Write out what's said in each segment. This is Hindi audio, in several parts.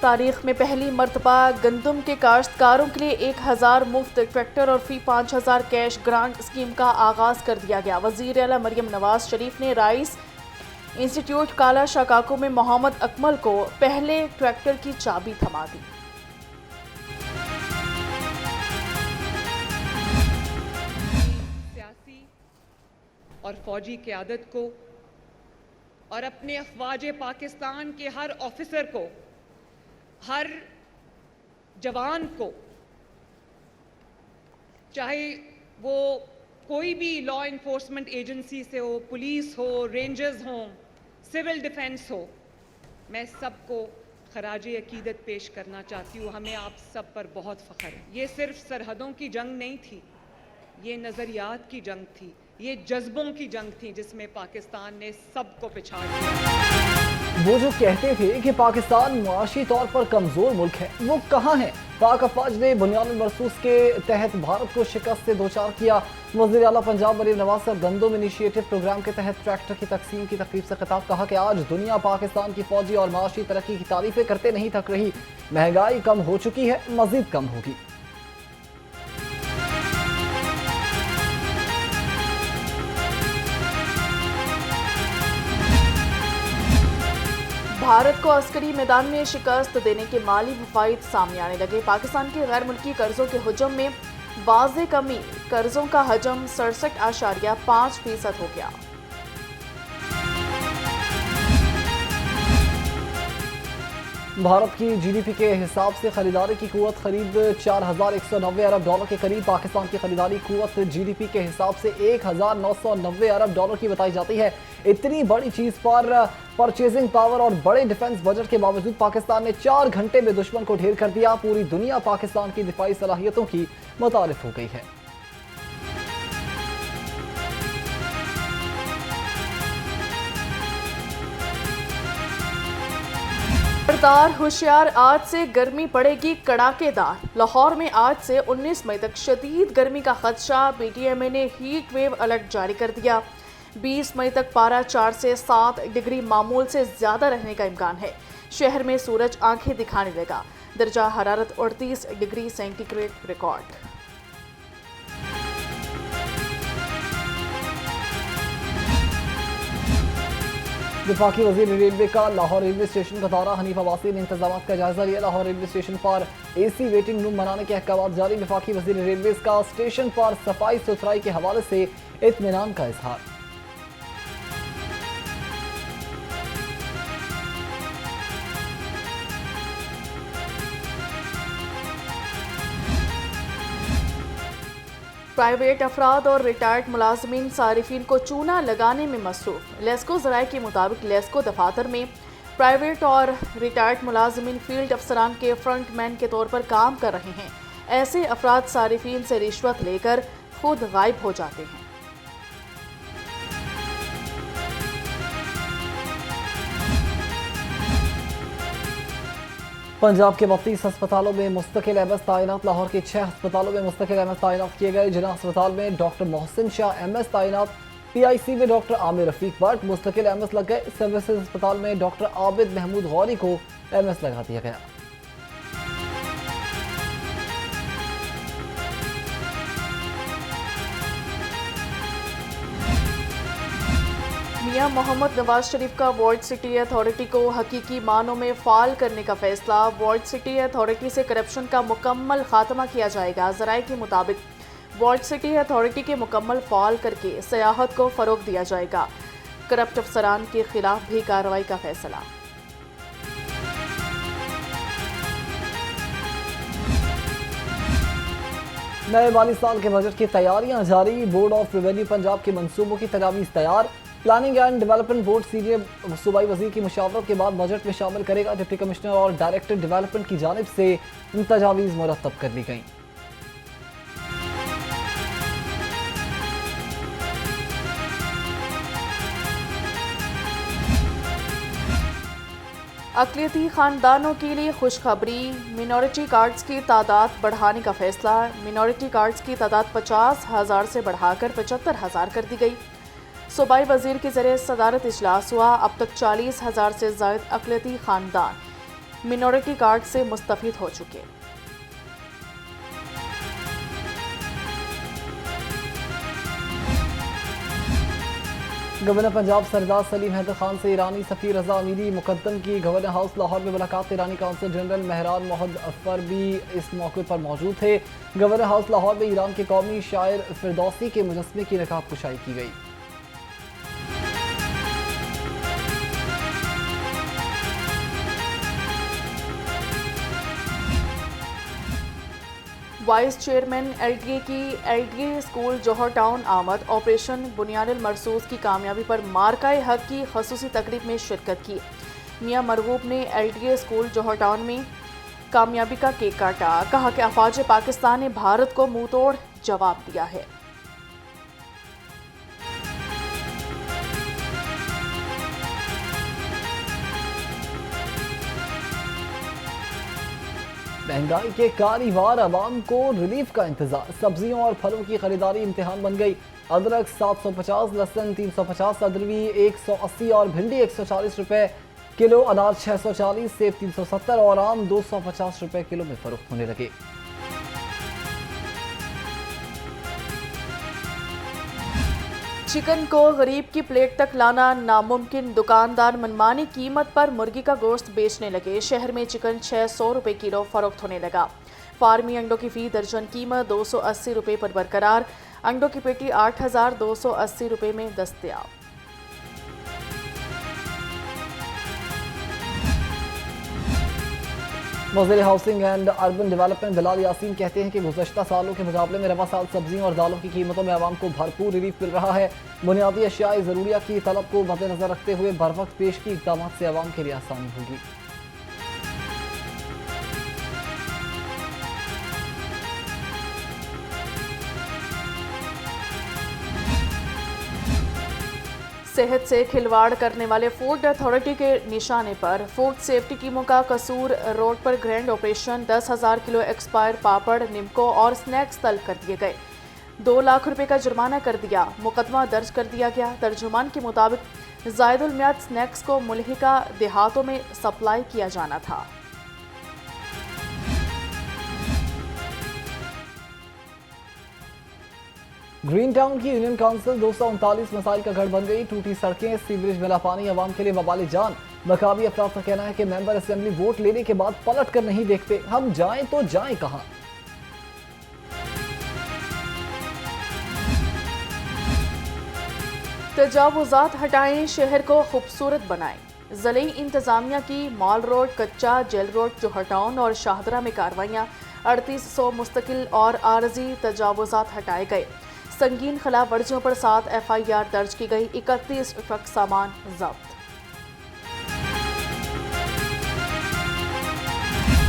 तारीख में पहली मरतबा गंदम के काश्तकारों के लिए 1000 मुफ्त ट्रैक्टर और फी 5000 कैश ग्रांट स्कीम का आगाज़ कर दिया गया। वज़ीर आला मरियम नवाज शरीफ ने राइस इंस्टीट्यूट काला शकाको में मोहम्मद अकमल को पहले ट्रैक्टर की चाबी थमा दी। सियासी और फौजी क़यादत को और अपने अफवाज पाकिस्तान के हर ऑफिसर को, हर जवान को, चाहे वो कोई भी लॉ इन्फोर्समेंट एजेंसी से हो, पुलिस हो, रेंजर्स हों, सिविल डिफेंस हो, मैं सबको खराजे अकीदत पेश करना चाहती हूँ। हमें आप सब पर बहुत फ़ख्र है। ये सिर्फ सरहदों की जंग नहीं थी, ये नज़रियात की जंग थी, ये जज्बों की जंग थी जिसमें पाकिस्तान ने सबको पिछाड़ दिया। वो जो कहते थे कि पाकिस्तान मुआशी तौर पर कमज़ोर मुल्क है, वो कहाँ है? पाक अफवाज ने बुनियानुल मरसूस के तहत भारत को शिकस्त से दोचार किया। वज़ीर आला पंजाब मरीम नवाज साहब गंदम इनिशिएटिव प्रोग्राम के तहत ट्रैक्टर की तकसीम की तकरीब से खिताब, कहा कि आज दुनिया पाकिस्तान की फौजी और माशी तरक्की की तारीफें करते नहीं थक रही। महंगाई कम हो चुकी है, मजीद कम होगी। भारत को अस्करी मैदान में शिकस्त देने के माली मुफाइद सामने आने लगे। पाकिस्तान के गैर मुल्की कर्जों के हजम में वाज़े कमी, कर्जों का हजम 67.5% हो गया। भारत की जीडीपी के हिसाब से खरीदारी की कुव्वत करीब 4190 अरब डॉलर के करीब। पाकिस्तान की खरीदारी कुव्वत जीडीपी के हिसाब से 1990 अरब डॉलर की बताई जाती है। इतनी बड़ी चीज पर परचेजिंग पावर और बड़े डिफेंस बजट के बावजूद पाकिस्तान ने 4 घंटे में दुश्मन को ढेर कर दिया। पूरी दुनिया पाकिस्तान की दिफाई सलाहियतों की मुतारिफ हो गई है। खबरदार होशियार, आज से गर्मी पड़ेगी कड़ाकेदार। लाहौर में आज से 19 मई तक शदीद गर्मी का खदशा। BTMA ने हीट वेव अलर्ट जारी कर दिया। 20 मई तक पारा 4 से 7 डिग्री मामूल से ज्यादा रहने का इम्कान है। शहर में सूरज आंखें दिखाने लगा। दर्जा हरारत 38 डिग्री सेंटीग्रेड रिकॉर्ड। वफाकी वज़ीर रेलवे का लाहौर रेलवे स्टेशन का दौरा। हनीफ अब्बासी ने इंतजाम का जायजा लिया। लाहौर रेलवे स्टेशन पर AC वेटिंग रूम बनाने के अहकाम जारी। वफाकी वज़ीर रेलवे का स्टेशन पर सफाई सुथराई के हवाले से इत्मीनान का इजहार। प्राइवेट अफराद और रिटायर्ड मुलाजमीन सारिफिन को चूना लगाने में मसरूफ। लेस्को ज़राए के मुताबिक लेस्को दफातर में प्राइवेट और रिटायर्ड मुलाजमीन फील्ड अफसरान के फ्रंटमैन के तौर पर काम कर रहे हैं। ऐसे अफराद सारिफिन से रिश्वत लेकर खुद गायब हो जाते हैं। पंजाब के 32 अस्पतालों में मुस्तकिल MS तैनात। लाहौर के 6 अस्पतालों में मुस्तकिल MS तैनात किए गए। जिला अस्पताल में डॉक्टर मोहसिन शाह MS तैनात। PIC में डॉक्टर आमिर रफीक भट्ट मुस्तकिल MS लग गए। सर्विसेज अस्पताल में डॉक्टर आबिद महमूद गौरी को MS लगा दिया गया। मियां मोहम्मद नवाज शरीफ का वार्ड सिटी अथॉरिटी को हकीकी मानों में फाल करने का फैसला। वार्ड सिटी अथॉरिटी से करप्शन का मुकम्मल खात्मा किया जाएगा। ज़राए के मुताबिक वार्ड सिटी अथॉरिटी के मुकम्मल फाल करके सियाहत को फ़रोग दिया जाएगा। करप्ट अफसरान के खिलाफ भी कार्रवाई का फैसला। नए माली साल के बजट की तैयारियां जारी। बोर्ड ऑफ रेवेन्यू पंजाब के मंसूबों की तजावीज़ तैयार। Planning and development board senior सूबाई वजीर की मुशावरत के बाद बजट में शामिल करेगा। डिप्टी कमिश्नर और डायरेक्टर डेवलपमेंट की जानिब से तजावीज़ मुरतब कर ली गई। अक़लियती ख़ानदानों के लिए खुशखबरी। मिनॉरिटी कार्ड्स की तादाद बढ़ाने का फैसला। मिनॉरिटी कार्ड्स की तादाद 50,000 से बढ़ाकर 75,000 कर दी गई। सूबाई वजीर के ज़रिए सदारत इजलास हुआ। अब तक 40,000 से ज़ायद अक़लियती ख़ानदान मिनॉरिटी कार्ड से मुस्तफीद हो चुके। गवर्नर पंजाब सरदार सलीम हैदर खान से ईरानी सफीर रजा अमीरी मुकद्दम की गवर्नर हाउस लाहौर में मुलाकात। ईरानी काउंसिल जनरल महरान मोहम्मद अफर भी इस मौके पर मौजूद थे। गवर्नर हाउस लाहौर में ईरान के कौमी शायर फिरदौसी के मुजस्समे की नकाब कुशाई की गई। वाइस चेयरमैन एलटीए की एलटीए स्कूल जौहर टाउन आमद। ऑपरेशन बुनियानुल मरसूस की कामयाबी पर मार्काए हक की खसूसी तकरीब में शिरकत की। मियां मरगूब ने एलटीए स्कूल जौहर टाउन में कामयाबी का केक काटा। कहा कि अफवाज पाकिस्तान ने भारत को मुंह तोड़ जवाब दिया है। महंगाई के कारीवार अवाम को रिलीफ का इंतजार। सब्जियों और फलों की खरीदारी इम्तिहान बन गई। अदरक 750, लहसुन 350, अदरवी 180 और भिंडी 140 रुपए किलो, अनाज 640, सेब 370 और आम 250 रुपए किलो में फरोख्त होने लगे। चिकन को गरीब की प्लेट तक लाना नामुमकिन। दुकानदार मनमानी कीमत पर मुर्गी का गोश्त बेचने लगे। शहर में चिकन 600 रुपए किलो फरोख्त होने लगा। फार्मी अंडों की फी दर्जन कीमत 280 रुपए पर बरकरार। अंडों की पेटी 8,280 रुपए में दस्तयाब। वज़ीर housing and urban development Bilal Yasin कहते हैं कि गुज़श्ता सालों के मुकाबले में रवा साल सब्जियों और दालों की कीमतों में आवाम को भरपूर रिलीफ मिल रहा है। बुनियादी अशियाई ज़रूरिया की तलब को मद्देनजर रखते हुए बर वक्त पेश की इक़दाम से आवाम के लिए आसानी होगी। सेहत से खिलवाड़ करने वाले फूड अथॉरिटी के निशाने पर। फूड सेफ्टी टीमों का कसूर। रोड पर ग्रैंड ऑपरेशन। 10,000 किलो एक्सपायर पापड़, निमको और स्नैक्स तलब कर दिए गए। 2 लाख रुपए का जुर्माना कर दिया। मुकदमा दर्ज कर दिया गया। तर्जुमान के मुताबिक जायदुल मियाद स्नैक्स को मुल्हिका देहातों में सप्लाई किया जाना था। ग्रीन टाउन की यूनियन काउंसिल 239 मसाइल का गढ़ बन गई। टूटी सड़कें, सीवरेज मिला पानी अवाम के लिए वबाल जान। मकामी अफराद का कहना है कि मेंबर असेंबली वोट लेने के बाद पलट कर नहीं देखते। हम जाएं तो जाएं कहां। तजावुजात हटाएं, शहर को खूबसूरत बनाएं। ज़िले इंतजामिया की मॉल रोड, कच्चा जेल रोड, जौहर टाउन और शाहदरा में कार्रवाइयाँ। 3800 मुस्तकिल और आरजी तजावुजात हटाए गए। संगीन खिलाफ वर्जियों पर 7 FIR दर्ज की गई। 31 ट्रक सामान जब्त।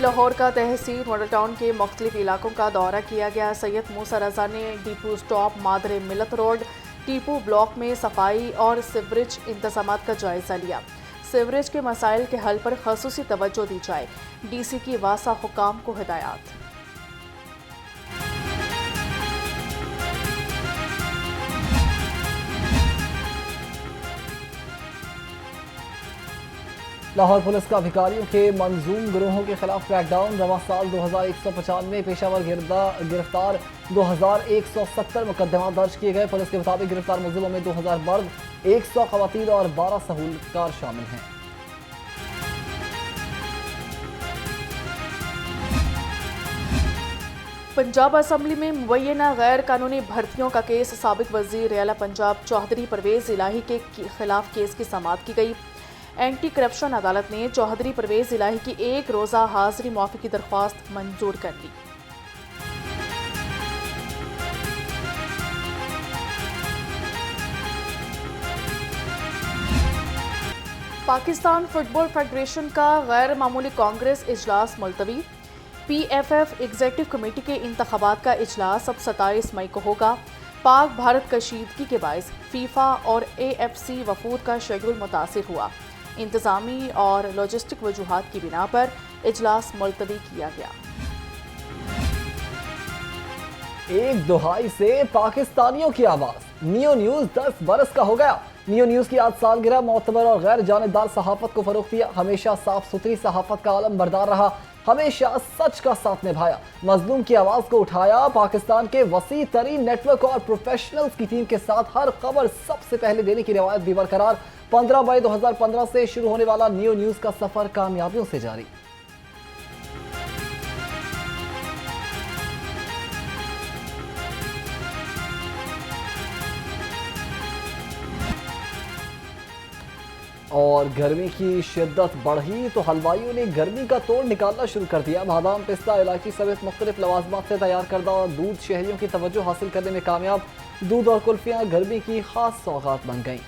लाहौर का तहसील मॉडल टाउन के मुख्तलिफ इलाकों का दौरा किया गया। सैयद मूसा रजा ने डिपो स्टॉप, मादरे मिलत रोड, टीपू ब्लॉक में सफाई और सीवरेज इंतजामात का जायजा लिया। सीवरेज के मसाइल के हल पर खसूसी तवज्जो दी जाए। DC की वासा हुकाम को हिदायत। लाहौर पुलिस का अधिकारियों के मंजूम गिरोहों के खिलाफ क्रैकडाउन। रवा साल 2195 पेशावर गिरफ्तार 2170 मुकदमा दर्ज किए गए। पुलिस के मुताबिक गिरफ्तार मुलजिमों में 2000 मर्द, 100 खवातीन और 12 सहूलतकार शामिल हैं। पंजाब असम्बली में मुबैना गैर कानूनी भर्तियों का केस। साबिक वजीर आला पंजाब चौधरी परवेज इलाही के खिलाफ केस की समाअत की गई। एंटी करप्शन अदालत ने चौधरी परवेज इलाही की 1 रोज़ा हाजिरी माफी की दरख्वास्त मंजूर कर ली। पाकिस्तान फुटबॉल फेडरेशन का गैर मामूली कांग्रेस इजलास मुलतवी। PFF एग्जीक्यूटिव कमेटी के इंतखाबात का इजलास अब 27 मई को होगा। पाक भारत कशीदगी के बायस फीफा और AFC वफूद का शेड्यूल मुतासिर हुआ। इंतजामी और लॉजिस्टिक वजूहात की बिना पर इजलास मुलतवी किया गया। एक दुहाई से पाकिस्तानियों की आवाज। नियो न्यूज 10 बरस का हो गया। नियो न्यूज़ की आज सालगिरह मोतबर और गैर जानिबदार सहाफत को फरोग दिया। हमेशा साफ सुथरी सहाफत का आलम बरदार रहा, हमेशा सच का साथ निभाया, मजलूम की आवाज़ को उठाया। पाकिस्तान के वसी तरीन नेटवर्क और प्रोफेशनल्स की टीम के साथ हर खबर सबसे पहले देने की रिवायत भी बरकरार। 15 मई 2015 से शुरू होने वाला नियो न्यूज़ का सफ़र कामयाबियों से जारी। और गर्मी की शिद्दत बढ़ी तो हलवाइयों ने गर्मी का तोड़ निकालना शुरू कर दिया। बादाम, पिस्ता, इलायची समेत मुख्तलिफ लवाजमात से तैयार करदा दूध शहरियों की तवज्जो हासिल करने में कामयाब। दूध और कुल्फियाँ गर्मी की खास सौगात बन गईं।